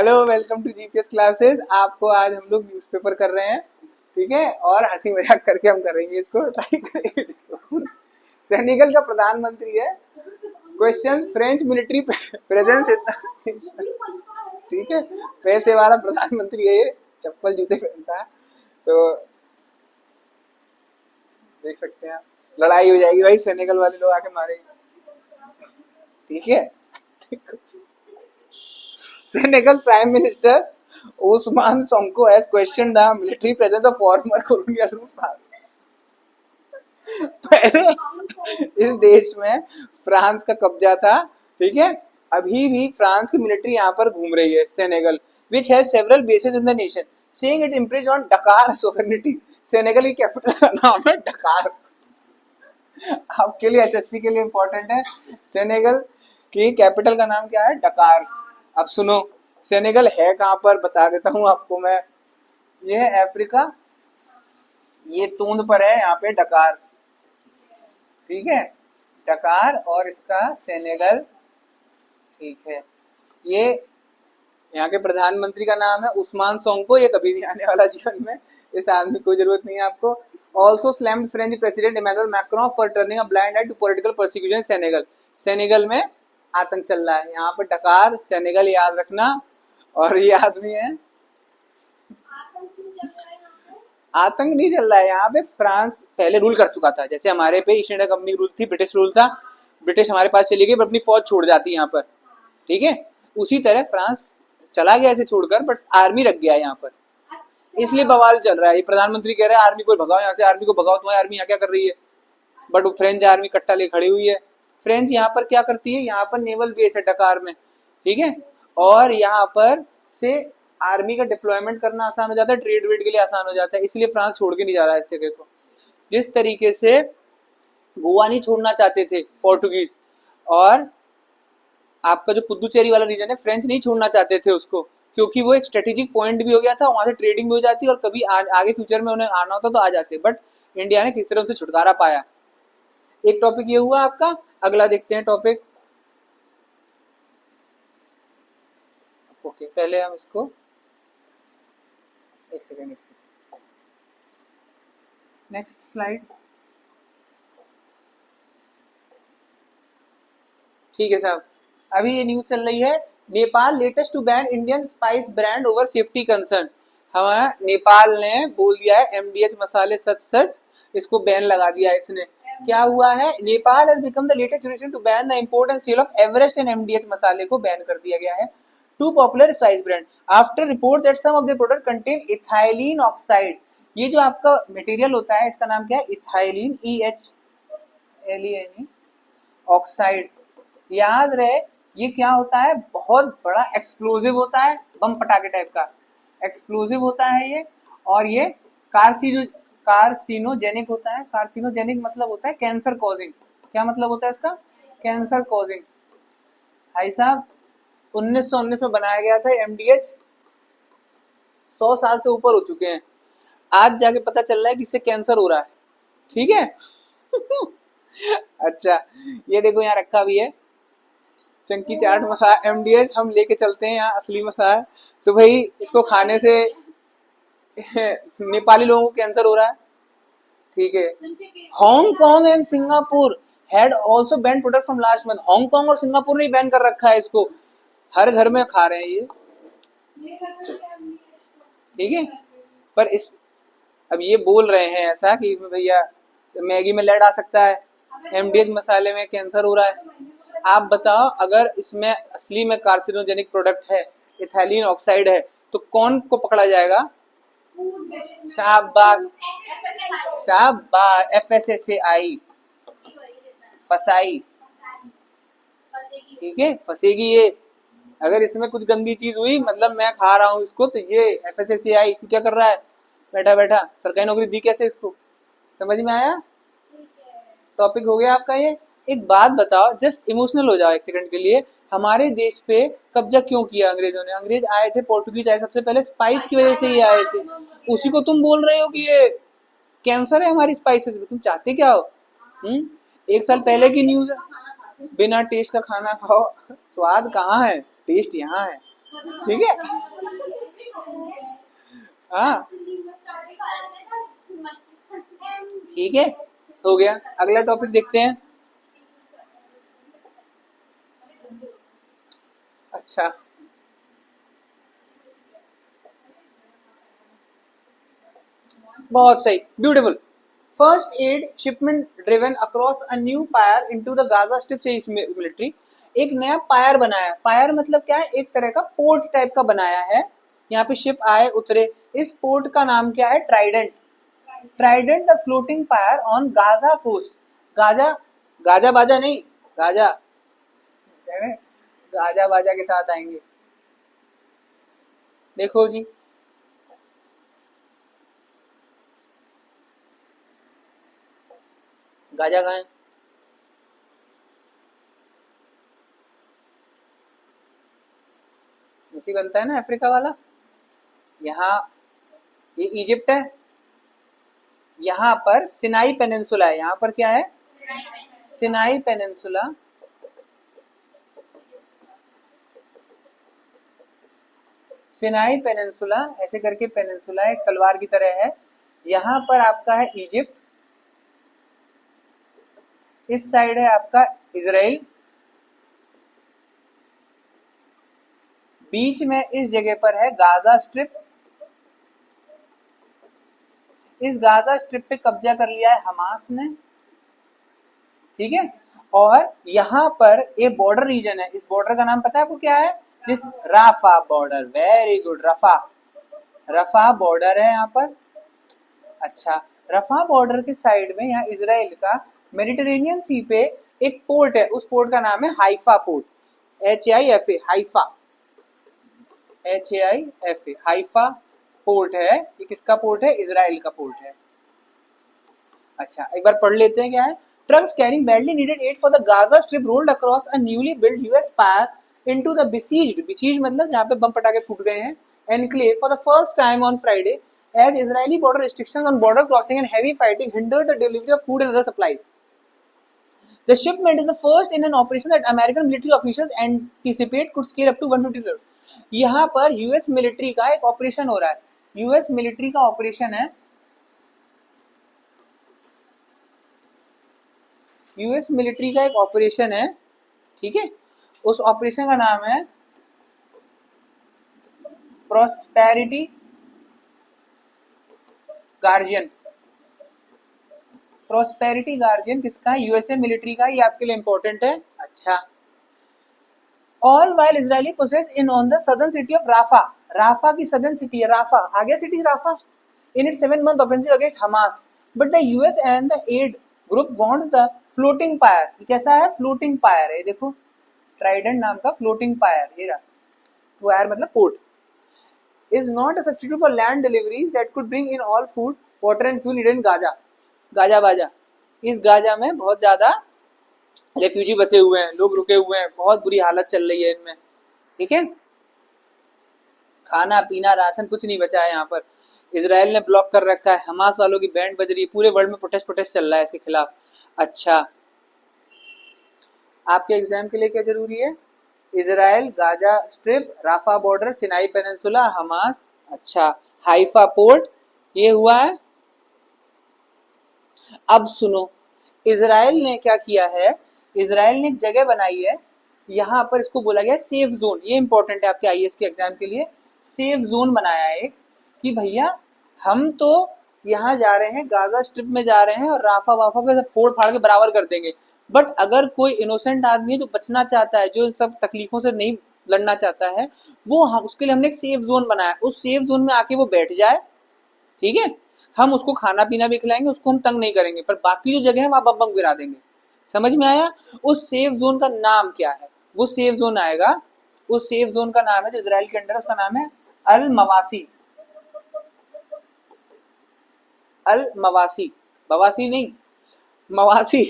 Hello, welcome to GPS classes. आपको आज हम लोग न्यूज़पेपर कर रहे हैं, ठीक है, और हंसी मजाक करके हम करेंगे इसको, ट्राई करेंगे। सेनेगल का प्रधानमंत्री है। क्वेश्चन, फ्रेंच मिलिट्री प्रेजेंस, ठीक है, पैसे वाला प्रधानमंत्री है ये, चप्पल जूते पहनता है। तो देख सकते हैं आप, लड़ाई हो जाएगी भाई, सेनेगल वाले लोग आके मारेंगे, ठीक है। Senegal Prime Minister Ousmane Sonko has questioned the military presence of former colonial rule France. पहले इस देश में फ्रांस का कब्जा था, ठीक है। अभी भी फ्रांस की मिलिट्री यहाँ पर घूम रही है, Senegal, which has several bases in the nation, saying it impinges on Dakar sovereignty. Senegal की कैपिटल का नाम है डकार। आपके लिए, एसएससी के लिए इंपॉर्टेंट है। सेनेगल की कैपिटल का नाम क्या है? डकार। अब सुनो, सेनेगल है कहाँ पर, बता देता हूँ आपको मैं। ये है अफ्रीका, ये तूंद पर है, यहाँ पे डकार, ठीक है, डकार, और इसका सेनेगल, ठीक है। ये यहाँ के प्रधानमंत्री का नाम है उस्मान सोंको। ये कभी नहीं आने वाला जीवन में, इस आदमी को जरूरत नहीं है आपको। Also slammed French president Emmanuel Macron for turning a blind eye to political prosecution Senegal. Senegal में आतंक चल रहा है, यहाँ पर डकार, सेनेगल याद रखना। और ये आदमी है, आतंक नहीं चल रहा है यहाँ पे। फ्रांस पहले रूल कर चुका था, जैसे हमारे पे ईस्ट इंडिया कंपनी रूल थी, ब्रिटिश रूल था, ब्रिटिश हमारे पास चली गई, पर अपनी फौज छोड़ जाती है यहाँ पर, ठीक है। उसी तरह फ्रांस चला गया ऐसे छोड़कर, बट आर्मी रख गया यहाँ पर, इसलिए बवाल चल रहा है। ये प्रधानमंत्री कह रहा है आर्मी को भगाओ यहाँ से, आर्मी को भगाओ, तुम्हारी आर्मी यहाँ क्या कर रही है। बट वो फ्रेंच आर्मी कट्टा ले खड़ी हुई है। फ्रेंच यहाँ पर क्या करती है, यहाँ पर नेवल बेस है डकार में, ठीक है, और यहाँ पर से आर्मी का डिप्लॉयमेंट करना आसान हो जाता है, ट्रेड वेड के लिए आसान हो जाता है, इसलिए फ्रांस छोड़ के नहीं जा रहा है इस जगह को। जिस तरीके से गोवा नहीं छोड़ना चाहते थे पोर्टुगीज, और आपका जो पुदुचेरी वाला रीजन है, फ्रेंच नहीं छोड़ना चाहते थे उसको, क्योंकि वो एक स्ट्रेटेजिक पॉइंट भी हो गया था, वहां से ट्रेडिंग भी हो जाती और कभी आगे फ्यूचर में उन्हें आना होता तो आ जाते, बट इंडिया ने किस तरह उनसे छुटकारा पाया। एक टॉपिक ये हुआ आपका। अगला देखते हैं टॉपिक। ओके, पहले हम इसको एक सेकेंड नेक्स्ट स्लाइड, ठीक है साहब। अभी ये न्यूज चल रही है, Nepal latest to ban Indian spice brand over safety concern. हमारा नेपाल ने बोल दिया है एमडीएच मसाले सच सच, इसको बैन लगा दिया है इसने। क्या हुआ है, Nepal has become the latest jurisdiction to ban the import and sale of Everest and MDH मसाले को बैन कर दिया गया है, two popular spice brand, after report that some of the product contain ethylene oxide. ये जो आपका मटेरियल होता है, इसका नाम क्या है, इथाइलिन, EHLEN ऑक्साइड। याद रहे, ये क्या होता है, बहुत बड़ा एक्सप्लोजिव होता है, बम पटाखे टाइप का एक्सप्लोजिव होता है ये, और ये कार्सिनोजेनिक होता है। कार्सिनोजेनिक मतलब होता है कैंसर कॉजिंग। क्या मतलब होता है इसका, कैंसर कॉजिंग। भाई साहब, 1919 में बनाया गया था एमडीएच, 100 साल से ऊपर हो चुके हैं, आज जाके पता चल रहा है कि इससे कैंसर हो रहा है, ठीक है। अच्छा, ये देखो यहाँ रखा भी है चंकी चाट मसाला एमडीएच, हम लेके चलते हैं यहाँ असली मसाला। तो भाई इसको खाने से नेपाली लोगों को कैंसर हो रहा है, ठीक है। Hong Kong and Singapore had also ban product from last month. Hong Kong और सिंगापुर ने बैन कर रखा है इसको, हर घर में खा रहे हैं ये, ठीक है। पर इस, अब ये बोल रहे हैं ऐसा कि भैया मैगी में लेड आ सकता है, एमडीएच मसाले में कैंसर हो रहा है। आप बताओ, अगर इसमें असली में कार्सिनोजेनिक प्रोडक्ट है, इथाइलिन ऑक्साइड है, तो कौन को पकड़ा जाएगा? शाबाश शाबाश, FSSAI, फसाई, ठीक है, फंसेगी ये। अगर इसमें कुछ गंदी चीज हुई, मतलब मैं खा रहा हूँ इसको, तो ये FSSAI क्या कर रहा है, बैठा बैठा सरकारी नौकरी दी कैसे इसको। समझ में आया? टॉपिक हो गया आपका ये। एक बात बताओ, जस्ट इमोशनल हो जाओ एक सेकंड के लिए, हमारे देश पे कब्जा क्यों किया अंग्रेजों ने? अंग्रेज आए थे, पोर्टुगीज आए, सबसे पहले स्पाइस की वजह से ही आए थे। उसी को तुम बोल रहे हो कि ये कैंसर है हमारी स्पाइसेस में। तुम चाहते क्या हो? 1 साल पहले की न्यूज है, बिना टेस्ट का खाना खाओ, स्वाद कहाँ है, टेस्ट यहाँ है। ठीक है। हाँ ठीक है, हो गया। अगला टॉपिक देखते हैं। अच्छा, बहुत सही, beautiful. First aid shipment driven across a new pier into the Gaza strip से मिलिट्री। एक नया पायर बनाया, पायर मतलब क्या है, एक तरह का पोर्ट टाइप का बनाया है। यहाँ पे शिप आए उतरे, इस पोर्ट का नाम क्या है, Trident. Trident the floating pier on Gaza coast. Gaza, Gaza बाजा नहीं, गाजा, गाजा बाजा के साथ आएंगे। देखो जी, गाजा कहाँ है, इसी बनता है ना अफ्रीका वाला। यहाँ ये इजिप्ट है, यहाँ पर सिनाई पेनिनसुला है। यहाँ पर क्या है, सिनाई पेनिनसुला। सिनाई पेनिनसुला ऐसे करके पेनिनसुला एक तलवार की तरह है। यहाँ पर आपका है इजिप्ट, इस साइड है आपका इजराइल, बीच में इस जगह पर है गाजा स्ट्रिप। इस गाजा स्ट्रिप पे कब्जा कर लिया है हमास ने, ठीक है। और यहाँ पर एक बॉर्डर रीजन है, इस बॉर्डर का नाम पता है आपको क्या है, जिस Rafah border, very good, Rafah, Rafah border है यहाँ पर। अच्छा, रफा बॉर्डर के साइड में यहाँ इजराइल का मेडिटेरेनियन सी पे एक पोर्ट है, उस पोर्ट का नाम है Haifa port, HAIFA, Haifa, HAIFA, Haifa port है। ये किसका पोर्ट है, इजराइल का पोर्ट है। अच्छा, एक बार पढ़ लेते हैं क्या है। Trucks carrying badly needed aid for the Gaza strip rolled across a newly built US pier into the besieged, besieged मतलब जहाँ पे बम पटाखे फूट गए हैं, enclave for the first time on Friday as Israeli border restrictions on border crossing and heavy fighting hindered the delivery of food and other supplies. The shipment is the first in an operation that American military officials anticipate could scale up to 150 km. यहाँ पर US military का एक operation हो रहा है, US military का operation है, US military का एक ऑपरेशन है, ठीक है। उस ऑपरेशन का नाम है प्रॉस्पेरिटी गार्जियन। प्रॉस्पेरिटी गार्जियन किसका है, यूएसए मिलिट्री का, ये आपके लिए इंपॉर्टेंट है। अच्छा, all while Israeli poses in on the southern city of Rafah, Rafah की सदर्न सिटी है, राफा आ गया city Rafah, in it 7 month offensive against Hamas, but the US and the aid group wants the floating pier. ये कैसा है, floating pier है, देखो Trident नाम का फ्लोटिंग पायर, ये रहा, पायर मतलब port, is not a substitute for land deliveries that could bring in all food, water and fuel needed in Gaza. Gaza बाजा, इस गाजा में बहुत ज्यादा रेफ्यूजी बसे हुए हैं, लोग रुके हुए हैं, बहुत बुरी हालत चल रही है इनमें, ठीक है। खाना पीना राशन कुछ नहीं बचा है यहाँ पर, इजराइल ने ब्लॉक कर रखा है, हमास वालों की बैंड बज रही है, पूरे वर्ल्ड में प्रोटेस्ट चल रहा है इसके खिलाफ। अच्छा, आपके एग्जाम के लिए क्या जरूरी है, Israel, Gaza strip, Rafah border, Sinai peninsula, Hamas, अच्छा हाइफा पोर्ट, ये हुआ है। अब सुनो, इजराइल ने क्या किया है, इजराइल ने एक जगह बनाई है, यहाँ पर इसको बोला गया सेफ जोन, ये इंपॉर्टेंट है आपके आईएएस के एग्जाम के लिए। सेफ जोन बनाया है एक, कि भैया हम तो यहाँ जा रहे हैं, गाजा स्ट्रिप में जा रहे हैं और राफा वाफा पे सब फोड़ फाड़ के बराबर कर देंगे, बट अगर कोई इनोसेंट आदमी है जो बचना चाहता है, जो इन सब तकलीफों से नहीं लड़ना चाहता है, वो हम उसके लिए हमने एक सेफ जोन बनाया, उस सेफ जोन में आके वो बैठ जाए, ठीक है। हम उसको खाना पीना भी खिलाएंगे, उसको हम तंग नहीं करेंगे, पर बाकी जो जगह है वहां बम बम गिरा देंगे। समझ में आया, उस सेफ जोन का नाम क्या है, वो सेफ जोन आएगा, उस सेफ जोन का नाम है जो इजराइल के अंडर है, उसका नाम है अल मवासी, अल मवासी, बवासी नहीं, मवासी,